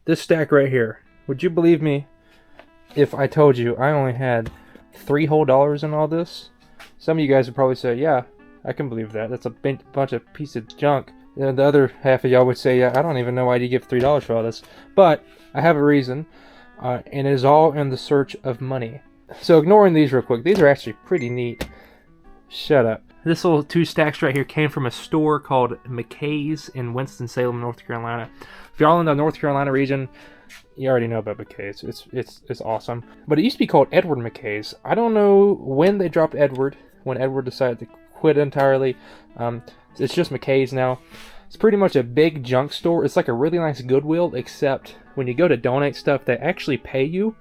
This stack right here. Would you believe me if I told you I only had $3 whole in all this? Some of you guys would probably say, yeah, I can believe that. That's a bunch of piece of junk. And the other half of y'all would say, yeah, I don't even know why you give $3 for all this. But I have a reason, and it is all in the search of money. So ignoring these real quick, these are actually pretty neat. Shut up. This little 2 stacks right here came from a store called McKay's in Winston-Salem, North Carolina. If y'all in the North Carolina region, you already know about McKay's. It's awesome. But it used to be called Edward McKay's. I don't know when they dropped Edward, when Edward decided to quit entirely. It's just McKay's now. It's pretty much a big junk store. It's like a really nice Goodwill, except when you go to donate stuff, they actually pay you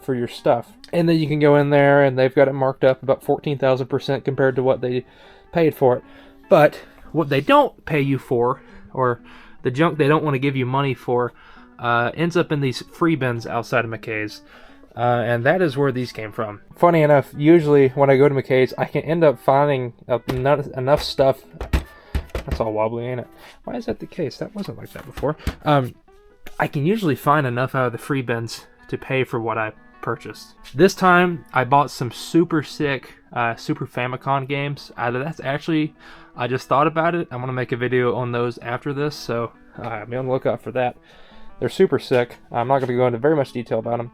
for your stuff. And then you can go in there and they've got it marked up about 14,000% compared to what they paid for it. But what they don't pay you for, or the junk they don't want to give you money for, ends up in these free bins outside of McKay's. And that is where these came from. Funny enough, usually when I go to McKay's, I can end up finding enough stuff. That's all wobbly, ain't it? Why is that the case? That wasn't like that before. I can usually find enough out of the free bins to pay for what I purchased. This time, I bought some super sick Super Famicom games. That's actually, I just thought about it. I'm going to make a video on those after this, so be on the lookout for that. They're super sick. I'm not going to go into very much detail about them.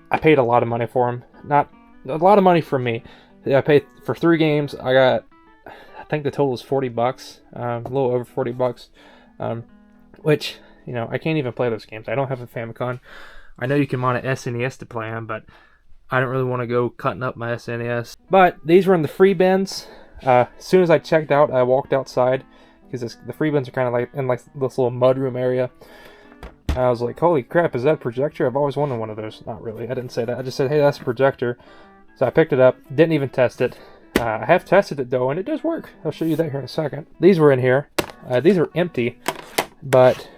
I paid a lot of money for them. Not a lot of money for me. I paid for 3 games. I got, I think the total is $40, a little over $40, which, you know, I can't even play those games. I don't have a Famicom. I know you can mount an SNES to play them, but I don't really want to go cutting up my SNES. But these were in the free bins. As soon as I checked out, I walked outside because the free bins are kind of like in like this little mudroom area. I was like, holy crap, is that a projector? I've always wanted one of those. Not really, I didn't say that. I just said, hey, that's a projector. So I picked it up, didn't even test it. I have tested it though, and it does work. I'll show you that here in a second. These were in here. These are empty, but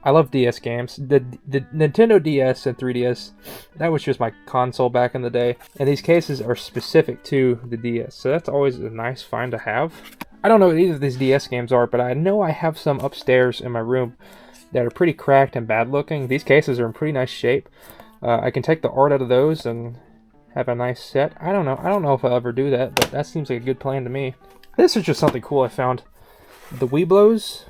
I love DS games. The Nintendo DS and 3DS, that was just my console back in the day. And these cases are specific to the DS, so that's always a nice find to have. I don't know what either of these DS games are, but I know I have some upstairs in my room that are pretty cracked and bad looking. These cases are in pretty nice shape. I can take the art out of those and have a nice set. I don't know if I'll ever do that, but that seems like a good plan to me. This is just something cool I found. The Weeblos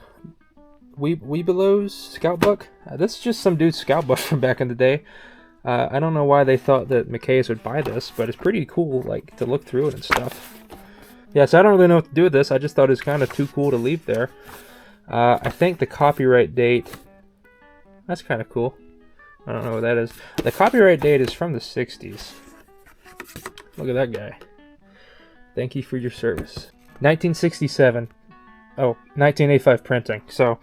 scout book. This is just some dude's scout book from back in the day. I don't know why they thought that McKay's would buy this, but it's pretty cool, like, to look through it and stuff. Yeah, so I don't really know what to do with this. I just thought it was kind of too cool to leave there. I think the copyright date, that's kind of cool. I don't know what that is. The copyright date is from the 60s. Look at that guy. Thank you for your service. 1967. Oh, 1985 printing. So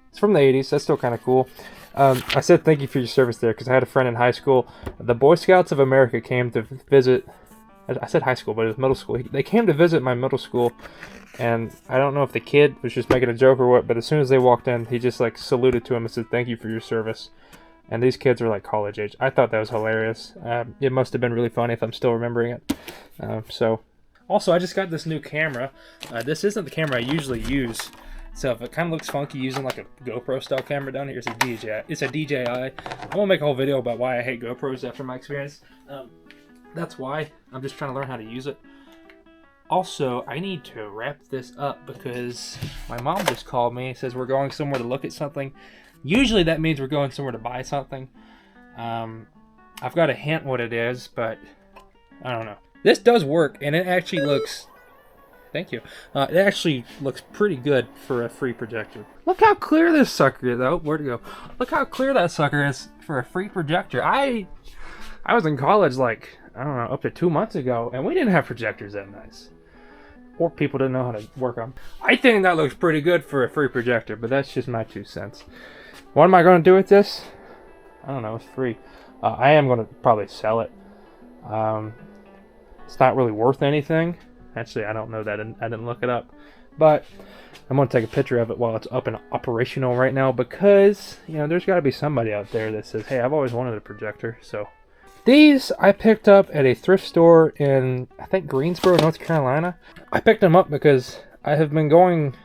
it's from the 80s. That's still kind of cool. I said thank you for your service there because I had a friend in high school. The Boy Scouts of America came to visit. I said high school, but it was middle school. They came to visit my middle school, and I don't know if the kid was just making a joke or what, but as soon as they walked in, he just like saluted to him and said thank you for your service. And these kids are like college age. I thought that was hilarious. It must have been really funny if I'm still remembering it. Also, I just got this new camera. This isn't the camera I usually use. So if it kind of looks funky using like a GoPro style camera down here, it's a DJI. It's a DJI. I'm gonna make a whole video about why I hate GoPros after my experience. That's why. I'm just trying to learn how to use it. Also, I need to wrap this up because my mom just called me and says we're going somewhere to look at something. Usually that means we're going somewhere to buy something. I've got a hint what it is, but I don't know. This does work, and it actually looks... Thank you. It actually looks pretty good for a free projector. Look how clear this sucker is. Oh, where'd it go? Look how clear that sucker is for a free projector. I was in college like, I don't know, up to 2 months ago, and we didn't have projectors that nice. Or people didn't know how to work them. I think that looks pretty good for a free projector, but that's just my 2 cents. What am I going to do with this? I don't know, it's free. I am going to probably sell it. It's not really worth anything. Actually, I don't know that. I didn't look it up. But I'm going to take a picture of it while it's up and operational right now because, you know, there's got to be somebody out there that says, hey, I've always wanted a projector. So these I picked up at a thrift store in, I think, Greensboro, North Carolina. I picked them up because I have been going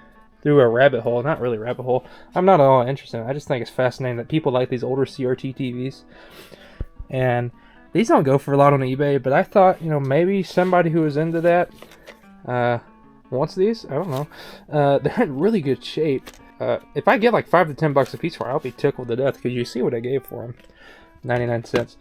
through a rabbit hole. Not really a rabbit hole. I'm not at all interested. I just think it's fascinating that people like these older CRT TVs. And these don't go for a lot on eBay, but I thought, you know, maybe somebody who was into that wants these. I don't know. They're in really good shape. If I get like $5 to $10 a piece for it, I'll be tickled to death, because you see what I gave for them. 99 cents.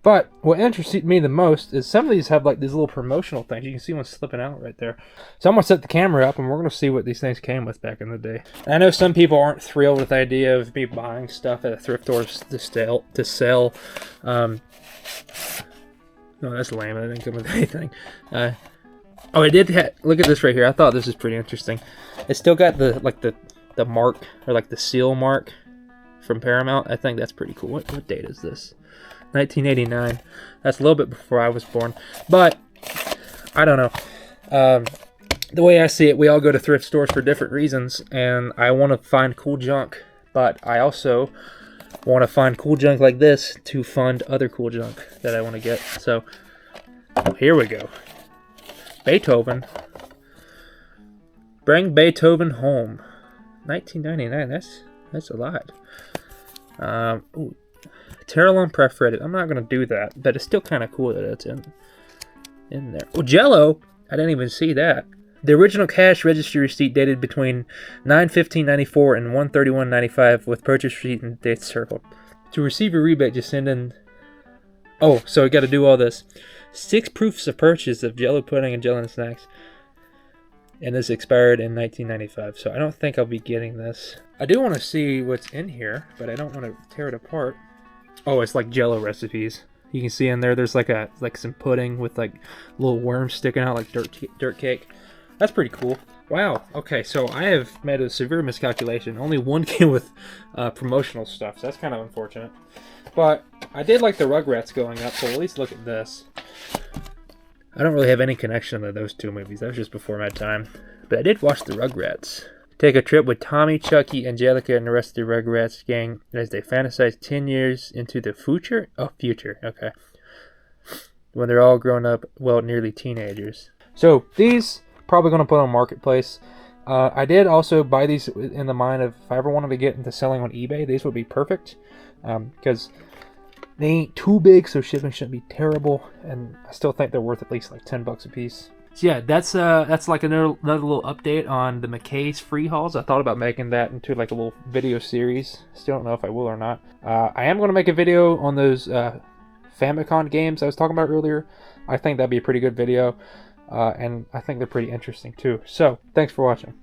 But what interested me the most is some of these have like these little promotional things. You can see one slipping out right there. So I'm going to set the camera up and we're going to see what these things came with back in the day. And I know some people aren't thrilled with the idea of me buying stuff at a thrift store to sell. No, that's lame. I didn't come with anything. Oh, it did. Look at this right here. I thought this was pretty interesting. It's still got the mark, or like the seal mark from Paramount. I think that's pretty cool. What date is this? 1989. That's a little bit before I was born, but I don't know. The way I see it, we all go to thrift stores for different reasons, and I want to find cool junk, but I also want to find cool junk like this to fund other cool junk that I want to get. So here we go. Beethoven. Bring Beethoven home. 1999. That's a lot. Ooh. Terralon perforated. I'm not going to do that, but it's still kind of cool that it's in there. Oh, Jello! I didn't even see that. The original cash registry receipt dated between 9/15/94 and 1/31/95 with purchase receipt and dates circled. To receive a rebate, just send in... Oh, so we got to do all this. 6 proofs of purchase of Jello pudding and Jello snacks. And this expired in 1995, so I don't think I'll be getting this. I do want to see what's in here, but I don't want to tear it apart. Oh, it's like Jello recipes. You can see in there, there's like some pudding with like little worms sticking out like dirt cake. That's pretty cool. Wow. Okay, so I have made a severe miscalculation. Only one came with promotional stuff, so that's kind of unfortunate. But I did like the Rugrats going up, so at least look at this. I don't really have any connection to those two movies. That was just before my time. But I did watch the Rugrats. Take a trip with Tommy, Chucky, Angelica, and the rest of the Rugrats gang as they fantasize 10 years into the future? Oh, future. Okay. When they're all grown up, well, nearly teenagers. So, these probably going to put on Marketplace. I did also buy these in the mind of if I ever wanted to get into selling on eBay, these would be perfect. Because they ain't too big, so shipping shouldn't be terrible. And I still think they're worth at least like $10 a piece. So yeah, that's like another little update on the McKay's free hauls. I thought about making that into like a little video series. Still don't know if I will or not. I am going to make a video on those Famicom games I was talking about earlier. I think that'd be a pretty good video, and I think they're pretty interesting too. So thanks for watching.